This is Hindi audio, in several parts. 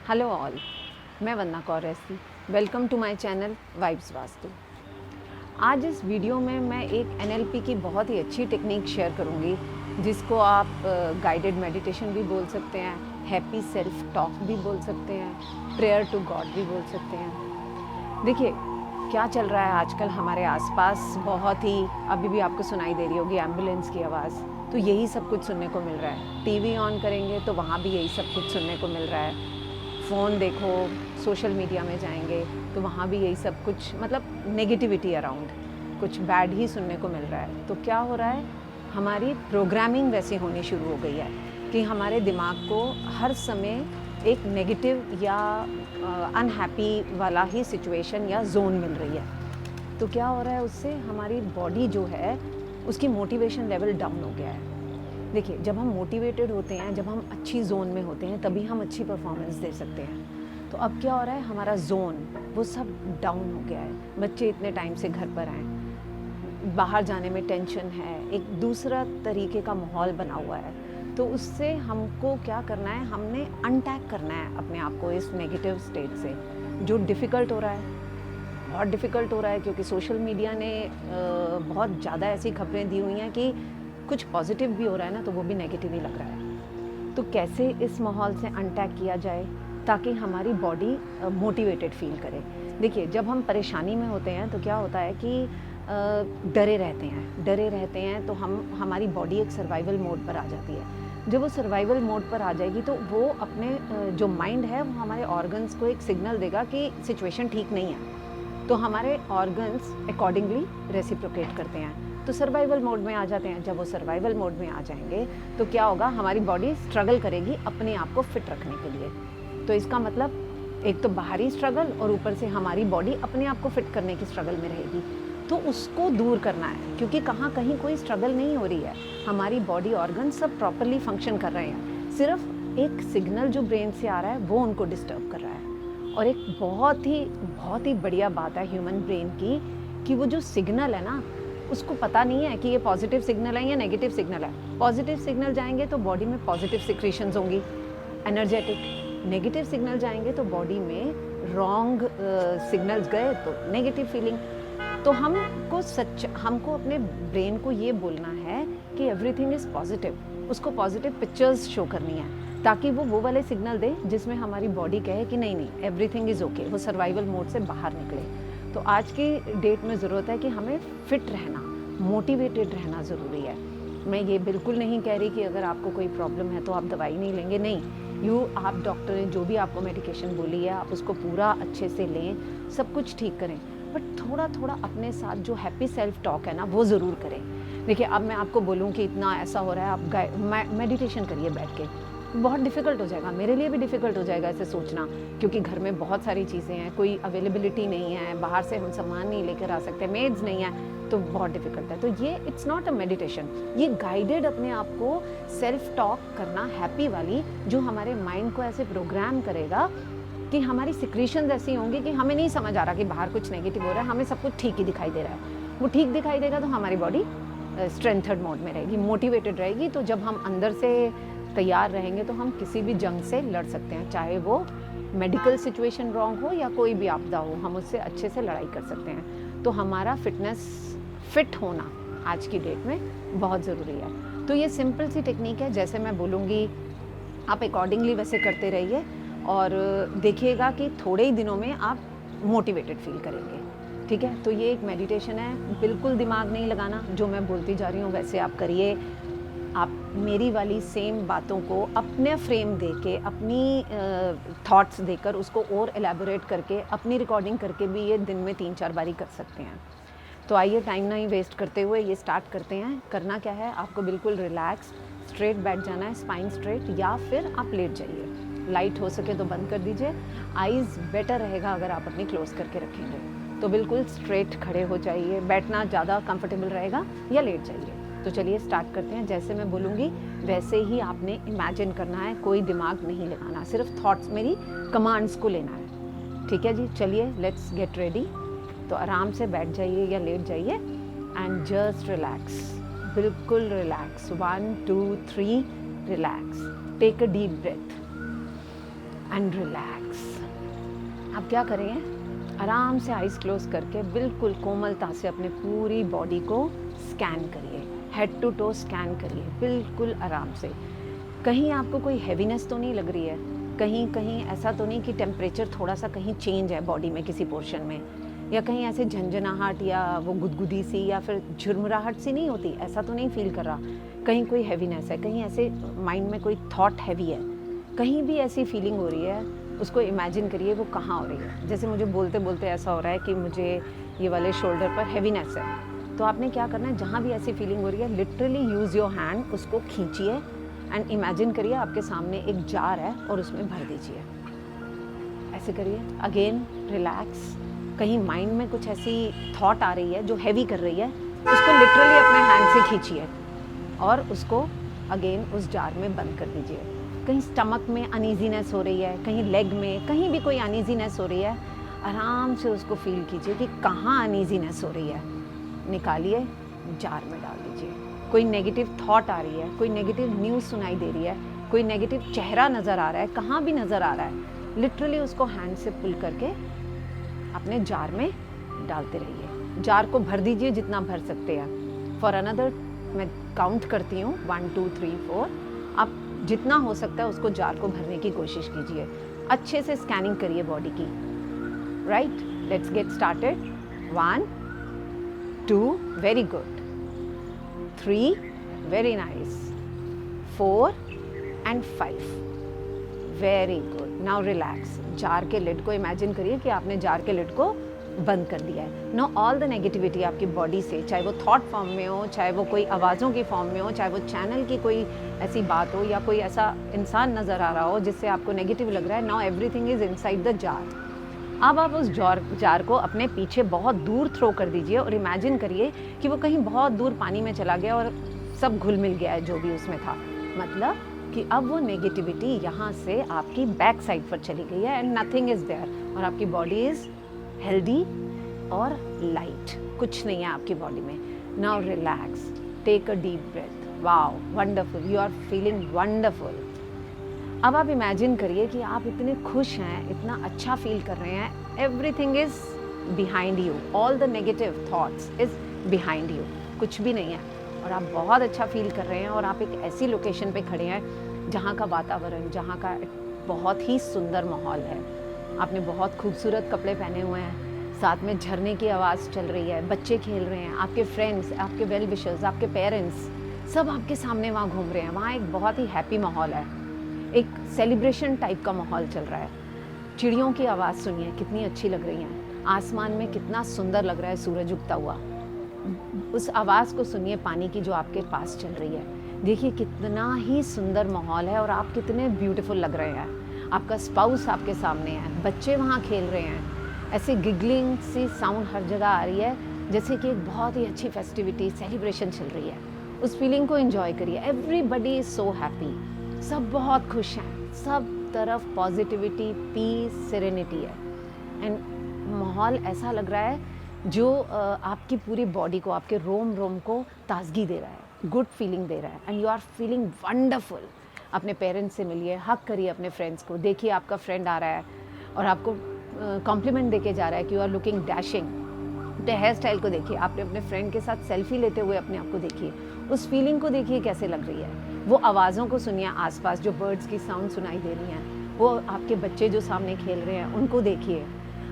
हेलो ऑल, मैं वंदना कौर ऐसी। Welcome to my channel vibes Vastu. आज इस वीडियो में मैं एक एनएलपी की बहुत ही अच्छी टेक्निक शेयर करूंगी, जिसको आप गाइडेड मेडिटेशन भी बोल सकते हैं, हैप्पी सेल्फ टॉक भी बोल सकते हैं, प्रेयर टू गॉड भी बोल सकते हैं। देखिए क्या चल रहा है आजकल हमारे आसपास, बहुत ही अभी भी आपको सुनाई दे रही होगी एम्बुलेंस की आवाज़, तो यही सब कुछ सुनने को मिल रहा है। टीवी ऑन करेंगे तो वहाँ भी यही सब कुछ सुनने को मिल रहा है। फ़ोन देखो, सोशल मीडिया में जाएंगे तो वहाँ भी यही सब कुछ, मतलब नेगेटिविटी अराउंड, कुछ बैड ही सुनने को मिल रहा है। तो क्या हो रहा है, हमारी प्रोग्रामिंग वैसी होनी शुरू हो गई है कि हमारे दिमाग को हर समय एक नेगेटिव या अनहैप्पी वाला ही सिचुएशन या जोन मिल रही है। तो क्या हो रहा है, उससे हमारी बॉडी जो है उसकी मोटिवेशन लेवल डाउन हो गया है। देखिए जब हम मोटिवेटेड होते हैं, जब हम अच्छी जोन में होते हैं, तभी हम अच्छी परफॉर्मेंस दे सकते हैं। तो अब क्या हो रहा है, हमारा जोन वो सब डाउन हो गया है। बच्चे इतने टाइम से घर पर आए, बाहर जाने में टेंशन है, एक दूसरा तरीके का माहौल बना हुआ है। तो उससे हमको क्या करना है, हमने अनटैग करना है अपने आप को इस नेगेटिव स्टेट से, जो डिफ़िकल्ट हो रहा है, बहुत डिफ़िकल्ट हो रहा है। क्योंकि सोशल मीडिया ने बहुत ज़्यादा ऐसी खबरें दी हुई हैं कि कुछ पॉजिटिव भी हो रहा है ना, तो वो भी नेगेटिव ही लग रहा है। तो कैसे इस माहौल से अनटैग किया जाए ताकि हमारी बॉडी मोटिवेटेड फील करे। देखिए जब हम परेशानी में होते हैं तो क्या होता है कि डरे रहते हैं तो हमारी बॉडी एक सर्वाइवल मोड पर आ जाती है। जब वो सर्वाइवल मोड पर आ जाएगी तो वो अपने जो माइंड है वो हमारे ऑर्गन्स को एक सिग्नल देगा कि सिचुएशन ठीक नहीं है। तो हमारे ऑर्गन्स अकॉर्डिंगली रेसिप्रोकेट करते हैं, तो सर्वाइवल मोड में आ जाते हैं। जब वो सर्वाइवल मोड में आ जाएंगे तो क्या होगा, हमारी बॉडी स्ट्रगल करेगी अपने आप को फिट रखने के लिए। तो इसका मतलब एक तो बाहरी स्ट्रगल और ऊपर से हमारी बॉडी अपने आप को फिट करने की स्ट्रगल में रहेगी। तो उसको दूर करना है, क्योंकि कहीं कोई स्ट्रगल नहीं हो रही है, हमारी बॉडी ऑर्गन सब प्रॉपरली फंक्शन कर रहे हैं। सिर्फ एक सिग्नल जो ब्रेन से आ रहा है वो उनको डिस्टर्ब कर रहा है। और एक बहुत ही बढ़िया बात है ह्यूमन ब्रेन की, कि वो जो सिग्नल है ना, उसको पता नहीं है कि ये पॉजिटिव सिग्नल है या नेगेटिव सिग्नल है। पॉजिटिव सिग्नल जाएंगे तो बॉडी में पॉजिटिव सिक्रीशंस होंगी, एनर्जेटिक। नेगेटिव सिग्नल जाएंगे तो बॉडी में रॉन्ग सिग्नल्स गए तो नेगेटिव फीलिंग। तो हमको अपने ब्रेन को ये बोलना है कि एवरीथिंग इज़ पॉजिटिव, उसको पॉजिटिव पिक्चर्स शो करनी है, ताकि वो वाले सिग्नल दे जिसमें हमारी बॉडी कहे कि नहीं एवरीथिंग इज़ ओके, वो सर्वाइवल मोड से बाहर निकले। तो आज की डेट में ज़रूरत है कि हमें फिट रहना, मोटिवेटेड रहना ज़रूरी है। मैं ये बिल्कुल नहीं कह रही कि अगर आपको कोई प्रॉब्लम है तो आप दवाई नहीं लेंगे, नहीं। आप डॉक्टर ने जो भी आपको मेडिकेशन बोली है आप उसको पूरा अच्छे से लें, सब कुछ ठीक करें, बट थोड़ा थोड़ा अपने साथ जो हैप्पी सेल्फ टॉक है ना वो ज़रूर करें। देखिए अब मैं आपको बोलूँ कि इतना ऐसा हो रहा है, आप मेडिटेशन करिए बैठ के, बहुत डिफ़िकल्ट हो जाएगा, मेरे लिए भी डिफ़िकल्ट हो जाएगा ऐसे सोचना, क्योंकि घर में बहुत सारी चीज़ें हैं, कोई अवेलेबिलिटी नहीं है, बाहर से हम सामान नहीं लेकर आ सकते, मेड्स नहीं है, तो बहुत डिफ़िकल्ट है। तो ये इट्स नॉट अ मेडिटेशन, ये गाइडेड अपने आप को सेल्फ टॉक करना, हैप्पी वाली, जो हमारे माइंड को ऐसे प्रोग्राम करेगा कि हमारी सिक्रीशंस ऐसी होंगी कि हमें नहीं समझ आ रहा कि बाहर कुछ नेगेटिव हो रहा है, हमें सब कुछ ठीक ही दिखाई दे रहा है। वो ठीक दिखाई देगा तो हमारी बॉडी स्ट्रेंथर्ड मोड में रहेगी, मोटिवेटेड रहेगी। तो जब हम अंदर से तैयार रहेंगे तो हम किसी भी जंग से लड़ सकते हैं, चाहे वो मेडिकल सिचुएशन रॉन्ग हो या कोई भी आपदा हो, हम उससे अच्छे से लड़ाई कर सकते हैं। तो हमारा फिट होना आज की डेट में बहुत ज़रूरी है। तो ये सिंपल सी टेक्निक है, जैसे मैं बोलूँगी आप अकॉर्डिंगली वैसे करते रहिए और देखिएगा कि थोड़े ही दिनों में आप मोटिवेटेड फील करेंगे। ठीक है, तो ये एक मेडिटेशन है, बिल्कुल दिमाग नहीं लगाना, जो मैं बोलती जा रही हूँ वैसे आप करिए। आप मेरी वाली सेम बातों को अपने फ्रेम देके, अपनी थॉट्स देकर, उसको और एलैबोरेट करके, अपनी रिकॉर्डिंग करके भी ये दिन में 3-4 बारी कर सकते हैं। तो आइए टाइम नहीं वेस्ट करते हुए ये स्टार्ट करते हैं। करना क्या है, आपको बिल्कुल रिलैक्स स्ट्रेट बैठ जाना है, स्पाइन स्ट्रेट, या फिर आप लेट जाइए। लाइट हो सके तो बंद कर दीजिए, आइज़ बेटर रहेगा अगर आप अपनी क्लोज करके रखेंगे। तो बिल्कुल स्ट्रेट खड़े हो जाइए, बैठना ज़्यादा कंफर्टेबल रहेगा, या लेट जाइए। तो चलिए स्टार्ट करते हैं। जैसे मैं बोलूँगी वैसे ही आपने इमेजिन करना है, कोई दिमाग नहीं लगाना, सिर्फ थॉट्स, मेरी कमांड्स को लेना है। ठीक है जी, चलिए लेट्स गेट रेडी। तो आराम से बैठ जाइए या लेट जाइए एंड जस्ट रिलैक्स, बिल्कुल relax. 1 2 3 relax. Take a deep breath and relax. आप क्या करेंगे, आराम से आइज़ क्लोज करके बिल्कुल कोमलता से अपने पूरी बॉडी को स्कैन करिए, हेड टू टो स्कैन करिए बिल्कुल आराम से। कहीं आपको कोई हैवीनेस तो नहीं लग रही है, कहीं कहीं ऐसा तो नहीं कि टेम्परेचर थोड़ा सा कहीं चेंज है बॉडी में किसी पोर्शन में, या कहीं ऐसे झंझनाहट या वो गुदगुदी सी या फिर झुरमुराहट सी नहीं होती, ऐसा तो नहीं फील कर रहा। कहीं कोई हैवीनेस है, कहीं ऐसे माइंड में कोई थॉट हैवी है, कहीं भी ऐसी फीलिंग हो रही है, उसको इमेजिन करिए वो कहाँ हो रही है। जैसे मुझे बोलते बोलते ऐसा हो रहा है कि मुझे ये वाले शोल्डर पर हैवीनेस है, तो आपने क्या करना है, जहाँ भी ऐसी फीलिंग हो रही है लिटरली यूज़ योर हैंड, उसको खींचिए एंड इमेजिन करिए आपके सामने एक जार है और उसमें भर दीजिए। ऐसे करिए, अगेन रिलैक्स। कहीं माइंड में कुछ ऐसी थॉट आ रही है जो हैवी कर रही है, उसको लिटरली अपने हैंड से खींचिए और उसको अगेन उस जार में बंद कर दीजिए। कहीं स्टमक में अनईजीनेस हो रही है, कहीं लेग में, कहीं भी कोई अनईजीनेस हो रही है, आराम से उसको फील कीजिए कि कहाँ अनईजीनेस हो रही है, निकालिए, जार में डाल दीजिए। कोई नेगेटिव थॉट आ रही है, कोई नेगेटिव न्यूज़ सुनाई दे रही है, कोई नेगेटिव चेहरा नज़र आ रहा है, कहाँ भी नज़र आ रहा है, लिटरली उसको हैंड से पुल करके अपने जार में डालते रहिए। जार को भर दीजिए जितना भर सकते हैं। फॉर अनदर मैं काउंट करती हूँ, 1 2 3 4। आप जितना हो सकता है उसको जार को भरने की कोशिश कीजिए। अच्छे से स्कैनिंग करिए बॉडी की। Right, let's get started. 1 2, very good. 3, very nice. 4 and 5, very good. Now relax. Jar के लिड को इमेजिन करिए कि आपने जार के लिड को बंद कर दिया है। नो ऑल द नेगेटिविटी आपकी बॉडी से, चाहे वो थॉट फॉर्म में हो, चाहे वो कोई आवाज़ों की फॉर्म में हो, चाहे वो चैनल की कोई ऐसी बात हो या कोई ऐसा इंसान नज़र आ रहा हो जिससे आपको नेगेटिव लग रहा है, now everything is inside the jar. अब आप उस जार को अपने पीछे बहुत दूर थ्रो कर दीजिए और इमेजिन करिए कि वो कहीं बहुत दूर पानी में चला गया और सब घुल मिल गया है जो भी उसमें था। मतलब कि अब वो नेगेटिविटी यहाँ से आपकी बैक साइड पर चली गई है एंड नथिंग इज़ देयर, और आपकी बॉडी इज़ हेल्दी और लाइट, कुछ नहीं है आपकी बॉडी में। Now relax, take a deep breath. Wow, wonderful, you are feeling wonderful. अब आप इमेजिन करिए कि आप इतने खुश हैं, इतना अच्छा फील कर रहे हैं, everything is behind you, all the negative thoughts is behind you, कुछ भी नहीं है, और आप बहुत अच्छा फील कर रहे हैं। और आप एक ऐसी लोकेशन पे खड़े हैं जहाँ का वातावरण, जहाँ का बहुत ही सुंदर माहौल है। आपने बहुत खूबसूरत कपड़े पहने हुए हैं, साथ में झरने की आवाज़ चल रही है, बच्चे खेल रहे हैं, आपके फ्रेंड्स, आपके वेल विशर्स, आपके पेरेंट्स सब आपके सामने वहाँ घूम रहे हैं। वहाँ एक बहुत ही हैप्पी माहौल है, एक सेलिब्रेशन टाइप का माहौल चल रहा है। चिड़ियों की आवाज़ सुनिए, कितनी अच्छी लग रही हैं। आसमान में कितना सुंदर लग रहा है सूरज उगता हुआ। उस आवाज़ को सुनिए पानी की जो आपके पास चल रही है। देखिए कितना ही सुंदर माहौल है और आप कितने ब्यूटीफुल लग रहे हैं। आपका स्पाउस आपके सामने है, बच्चे वहाँ खेल रहे हैं, ऐसे गिगलिंग सी साउंड हर जगह आ रही है, जैसे कि एक बहुत ही अच्छी फेस्टिविटी सेलिब्रेशन चल रही है। उस फीलिंग को एंजॉय करिए। एवरीबडी इज़ सो हैप्पी, सब बहुत खुश हैं, सब तरफ पॉजिटिविटी, पीस, सेरेनिटी है एंड माहौल ऐसा लग रहा है जो आपकी पूरी बॉडी को, आपके रोम रोम को ताजगी दे रहा है, गुड फीलिंग दे रहा है and you are feeling wonderful. अपने पेरेंट्स से मिलिए, हग करिए अपने फ्रेंड्स को। देखिए आपका फ्रेंड आ रहा है और आपको कॉम्प्लीमेंट देके जा रहा है कि यू आर लुकिंग डैशिंग। अपने हेयर स्टाइल को देखिए, आपने अपने फ्रेंड के साथ सेल्फी लेते हुए अपने आप को देखिए, उस फीलिंग को देखिए कैसे लग रही है। वो आवाज़ों को सुनिए आसपास, जो बर्ड्स की साउंड सुनाई दे रही हैं, वो आपके बच्चे जो सामने खेल रहे हैं उनको देखिए,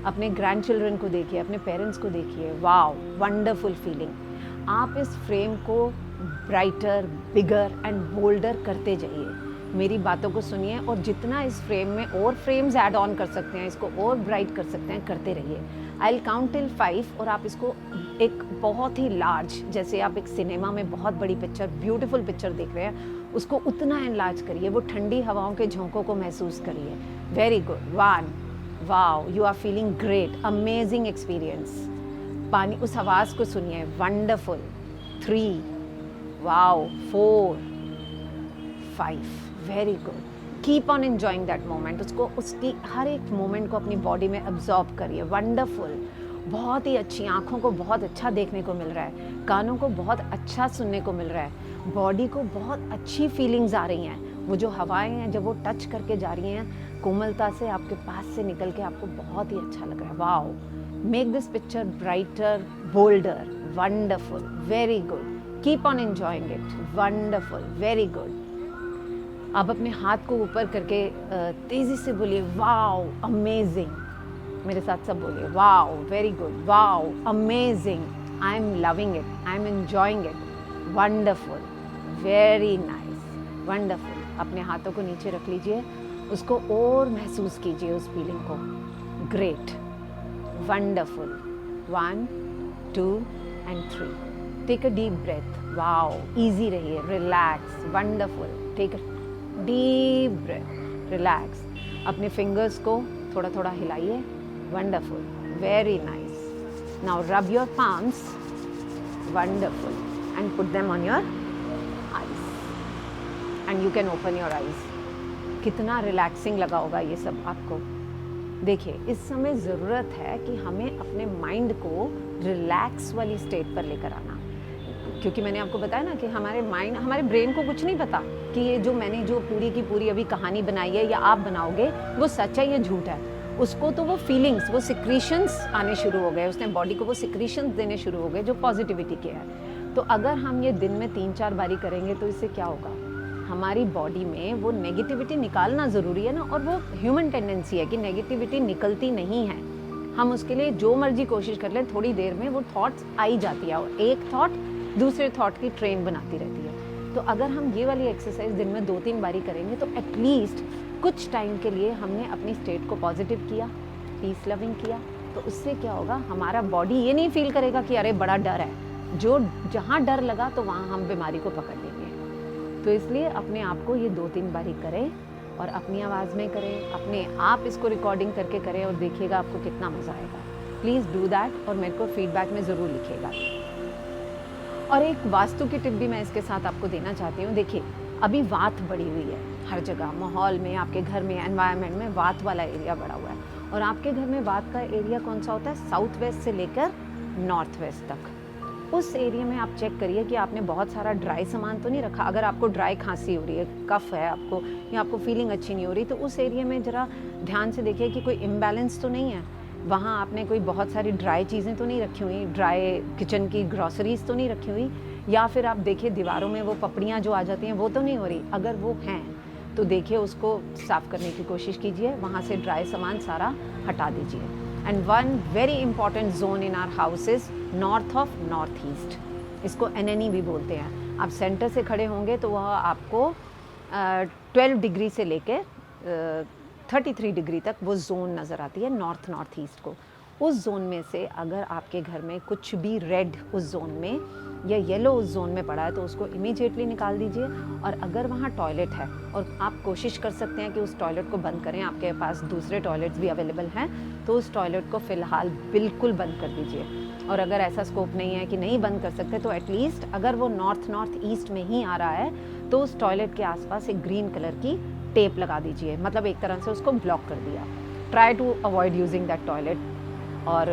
अपने ग्रैंड चिल्ड्रन को देखिए, अपने पेरेंट्स को देखिए। Wow, wonderful feeling. आप इस फ्रेम को ब्राइटर, बिगर एंड बोल्डर करते जाइए। मेरी बातों को सुनिए और जितना इस फ्रेम में और फ्रेम्स ऐड ऑन कर सकते हैं, इसको और ब्राइट कर सकते हैं, करते रहिए। आई विल काउंट टिल 5 और आप इसको एक बहुत ही लार्ज, जैसे आप एक सिनेमा में बहुत बड़ी पिक्चर, ब्यूटीफुल पिक्चर देख रहे हैं, उसको उतना एनलार्ज करिए, वो ठंडी हवाओं के झोंकों को महसूस करिए। Very good. 1, wow, you are feeling great, amazing experience. पानी, उस आवाज़ को सुनिए, wonderful. 3, wow, 4, 5, very good. Keep on enjoying that moment. उसको, उसकी हर एक मोमेंट को अपनी बॉडी में अब्जॉर्ब करिए। वंडरफुल, बहुत ही अच्छी। आँखों को बहुत अच्छा देखने को मिल रहा है, कानों को बहुत अच्छा सुनने को मिल रहा है, बॉडी को बहुत अच्छी फीलिंग्स आ रही हैं। वो जो हवाएं हैं जब वो टच करके जा रही हैं कोमलता से आपके पास से निकल के, आपको बहुत ही अच्छा लग रहा है। Wow, make this picture brighter, boulder, wonderful, very good, keep on enjoying it, wonderful, very good. आप अपने हाथ को ऊपर करके तेज़ी से बोलिए वाओ अमेजिंग। मेरे साथ सब बोलिए wow, very good, wow amazing, I am loving it, I am enjoying it, wonderful, very nice, wonderful. अपने हाथों को नीचे रख लीजिए, उसको और महसूस कीजिए उस फीलिंग को। Great, wonderful, 1 2 and 3, take a deep breath, wow, easy रहिए, relax, wonderful, take a deep breath, relax. अपने फिंगर्स को थोड़ा थोड़ा हिलाइए, wonderful, very nice. Now rub your palms, wonderful, and put them on your eyes and you can open your eyes। कितना रिलैक्सिंग लगा होगा ये सब आपको। देखिए, इस समय ज़रूरत है कि हमें अपने माइंड को रिलैक्स वाली स्टेट पर लेकर आना, क्योंकि मैंने आपको बताया ना कि हमारे माइंड, हमारे ब्रेन को कुछ नहीं पता कि ये जो मैंने जो पूरी की पूरी अभी कहानी बनाई है या आप बनाओगे वो सच है या झूठ है। उसको तो वो फीलिंग्स, वो सिक्रीशंस आने शुरू हो गए, उसने बॉडी को वो सिक्रीशंस देने शुरू हो गए जो पॉजिटिविटी के हैं। तो अगर हम ये दिन में 3-4 बारी करेंगे तो इससे क्या होगा, हमारी बॉडी में वो नेगेटिविटी निकालना ज़रूरी है ना, और वो ह्यूमन टेंडेंसी है कि नेगेटिविटी निकलती नहीं है। हम उसके लिए जो मर्जी कोशिश कर लें, थोड़ी देर में वो थॉट्स आई जाती है और एक थॉट दूसरे थॉट की ट्रेन बनाती रहती है। तो अगर हम ये वाली एक्सरसाइज दिन में 2-3 बारी करेंगे तो एटलीस्ट कुछ टाइम के लिए हमने अपनी स्टेट को पॉजिटिव किया, पीस लविंग किया, तो उससे क्या होगा, हमारा बॉडी ये नहीं फील करेगा कि अरे बड़ा डर है, जो जहाँ डर लगा तो वहाँ हम बीमारी को पकड़ लेंगे। तो इसलिए अपने आप को ये 2-3 बारी करें और अपनी आवाज़ में करें, अपने आप इसको रिकॉर्डिंग करके करें और देखिएगा आपको कितना मज़ा आएगा। प्लीज़ डू दैट और मेरे को फीडबैक में ज़रूर लिखिएगा। और एक वास्तु की टिप भी मैं इसके साथ आपको देना चाहती हूँ। देखिए, अभी वात बढ़ी हुई है हर जगह, माहौल में, आपके घर में, एनवायरनमेंट में वात वाला एरिया बढ़ा हुआ है। और आपके घर में वात का एरिया कौन सा होता है, साउथ वेस्ट से लेकर नॉर्थ वेस्ट तक। उस एरिया में आप चेक करिए कि आपने बहुत सारा ड्राई सामान तो नहीं रखा। अगर आपको ड्राई खांसी हो रही है, कफ है आपको, या आपको फीलिंग अच्छी नहीं हो रही, तो उस एरिया में ज़रा ध्यान से देखिए कि कोई इम्बैलेंस तो नहीं है। वहाँ आपने कोई बहुत सारी ड्राई चीज़ें तो नहीं रखी हुई, ड्राई किचन की ग्रॉसरीज तो नहीं रखी हुई, या फिर आप देखिए दीवारों में वो पपड़ियाँ जो आ जाती हैं वो तो नहीं हो रही। अगर वो हैं तो देखिए उसको साफ़ करने की कोशिश कीजिए, वहाँ से ड्राई सामान सारा हटा दीजिए। And one very important zone in our house is north of north east, इसको NNE भी बोलते हैं। आप सेंटर से खड़े होंगे तो वह आपको 12 डिग्री से लेकर 33 डिग्री तक वो जोन नज़र आती है नॉर्थ ईस्ट को। उस जोन में से अगर आपके घर में कुछ भी रेड उस जोन में या येलो उस जोन में पड़ा है तो उसको इमीडिएटली निकाल दीजिए। और अगर वहाँ टॉयलेट है और आप कोशिश कर सकते हैं कि उस टॉयलेट को बंद करें, आपके पास दूसरे टॉयलेट्स भी अवेलेबल हैं, तो उस टॉयलेट को फ़िलहाल बिल्कुल बंद कर दीजिए। और अगर ऐसा स्कोप नहीं है कि नहीं बंद कर सकते तो एटलीस्ट अगर वो नॉर्थ ईस्ट में ही आ रहा है तो उस टॉयलेट के आसपास एक ग्रीन कलर की टेप लगा दीजिए, मतलब एक तरह से उसको ब्लॉक कर दिया। Try to avoid using that toilet. और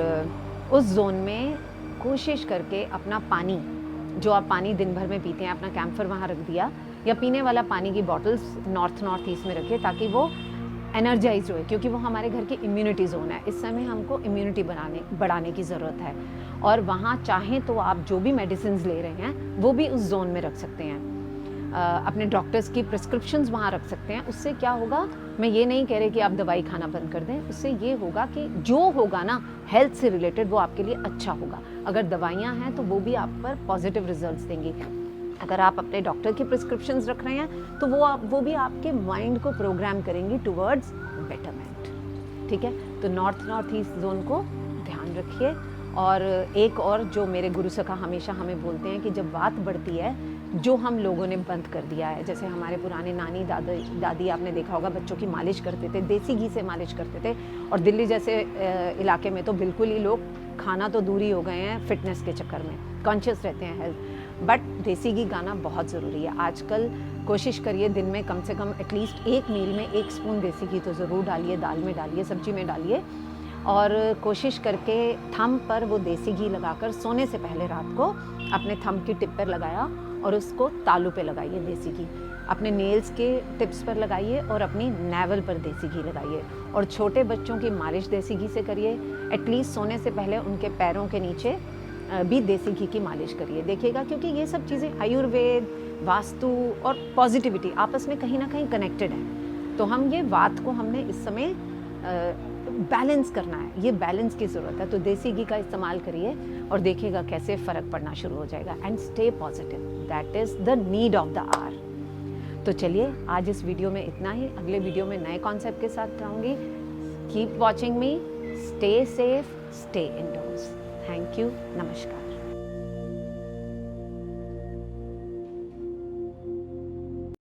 उस जोन में कोशिश करके अपना पानी, जो आप पानी दिन भर में पीते हैं, अपना कैम्फर वहाँ रख दिया, या पीने वाला पानी की बॉटल्स नॉर्थ ईस्ट में रखिए ताकि वो एनर्जाइज होए, क्योंकि वो हमारे घर की इम्यूनिटी जोन है। इस समय हमको इम्यूनिटी बढ़ाने की ज़रूरत है। और वहाँ चाहें तो आप जो भी मेडिसिन ले रहे हैं वो भी उस जोन में रख सकते हैं। अपने डॉक्टर्स की प्रिस्क्रिप्शंस वहाँ रख सकते हैं। उससे क्या होगा, मैं ये नहीं कह रही कि आप दवाई खाना बंद कर दें, उससे ये होगा कि जो होगा ना हेल्थ से रिलेटेड वो आपके लिए अच्छा होगा। अगर दवाइयाँ हैं तो वो भी आप पर पॉजिटिव रिजल्ट्स देंगी। अगर आप अपने डॉक्टर की प्रिस्क्रिप्शंस रख रहे हैं तो वो भी आपके माइंड को प्रोग्राम करेंगी टुवर्ड्स बेटरमेंट। ठीक है, तो नॉर्थ ईस्ट जोन को ध्यान रखिए। और एक और जो मेरे गुरु सखा हमेशा हमें बोलते हैं कि जब बात बढ़ती है, जो हम लोगों ने बंद कर दिया है, जैसे हमारे पुराने नानी दादी आपने देखा होगा बच्चों की मालिश करते थे, देसी घी से मालिश करते थे। और दिल्ली जैसे इलाके में तो बिल्कुल ही लोग खाना तो दूर ही हो गए हैं, फिटनेस के चक्कर में कॉन्शियस रहते हैं हेल्थ। बट देसी घी गाना बहुत ज़रूरी है। आजकल कोशिश करिए दिन में कम से कम एटलीस्ट एक मील में 1 स्पून देसी घी तो ज़रूर डालिए, दाल में डालिए, सब्जी में डालिए। और कोशिश करके थंब पर वो देसी घी लगाकर सोने से पहले रात को अपने थंब की टिप पर लगाया और उसको तालू पे लगाइए देसी घी। अपने नेल्स के टिप्स पर लगाइए और अपनी नावल पर देसी घी लगाइए। और छोटे बच्चों की मालिश देसी घी से करिए। एटलीस्ट सोने से पहले उनके पैरों के नीचे भी देसी घी की मालिश करिए। देखिएगा, क्योंकि ये सब चीज़ें आयुर्वेद, वास्तु और पॉजिटिविटी आपस में कहीं ना कहीं कनेक्टेड हैं। तो हम ये बात को हमने इस समय बैलेंस करना है, ये बैलेंस की ज़रूरत है। तो देसी घी का इस्तेमाल करिए और देखिएगा कैसे फ़र्क पड़ना शुरू हो जाएगा। And stay positive, that is the need of the hour. तो चलिए, आज इस वीडियो में इतना ही। अगले वीडियो में नए कॉन्सेप्ट के साथ आऊँगी। Keep watching me, stay safe, stay endorse. Thank you, नमस्कार।